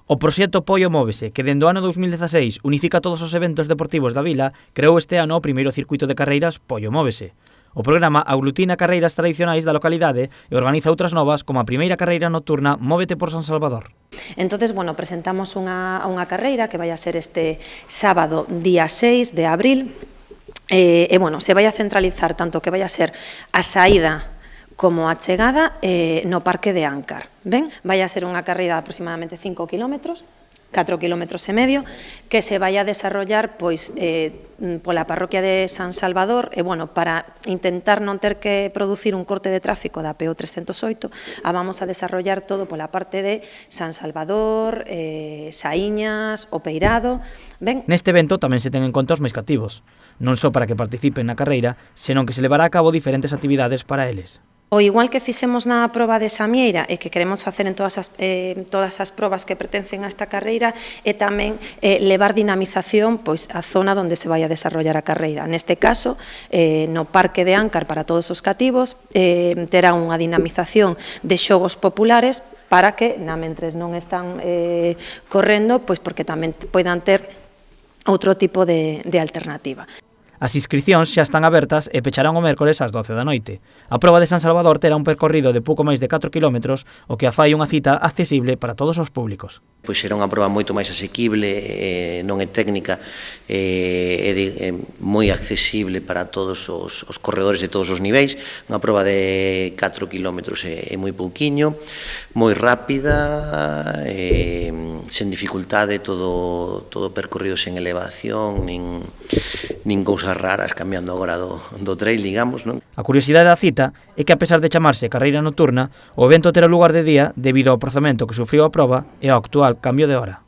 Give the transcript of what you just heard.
O proxecto Poio Móvese, que dende o ano 2016 unifica todos os eventos deportivos da vila, creou este ano o primeiro circuito de carreiras Poio Móvese. O programa aglutina carreiras tradicionais da localidade e organiza outras novas, como a primeira carreira nocturna Móvete por San Salvador. Entonces, presentamos unha carreira que vai a ser este sábado, día 6 de abril, se vai a centralizar tanto que vai a ser a saída como a chegada no Parque de Áncar. Ben? Vai a ser unha carreira de aproximadamente 5 kilómetros, 4 kilómetros e medio, que se vai a desarrollar pola parroquia de San Salvador, para intentar non ter que producir un corte de tráfico da PO 308, vamos a desarrollar todo pola parte de San Salvador, Saíñas, O Peirado. Ben? Neste evento tamén se ten en conta os máis cativos, non só para que participen na carreira, senón que se levará a cabo diferentes actividades para eles. O igual que fixemos na proba de Samieira e que queremos facer en todas as probas que pertencen a esta carreira é tamén levar dinamización á zona onde se vai a desarrollar a carreira. Neste caso, no Parque de Áncar para todos os cativos, terá unha dinamización de xogos populares para que, mentres non están correndo, porque tamén poidan ter outro tipo de alternativa. As inscricións xa están abertas e pecharán o mércores ás 12 da noite. A proba de San Salvador terá un percorrido de pouco máis de 4 kilómetros, o que a fai unha cita accesible para todos os públicos. Pois será unha proba moito máis asequible, non é técnica, é moi accesible para todos os corredores de todos os niveis. Unha proba de 4 kilómetros é moi pouquiño, moi rápida, sen dificultade, todo percorrido sen elevación, nin cousas raras, cambiando agora do trail, digamos, non? A curiosidade da cita é que, a pesar de chamarse carreira nocturna, o evento terá lugar de día debido ao orzamento que sufriu a proba e ao actual cambio de hora.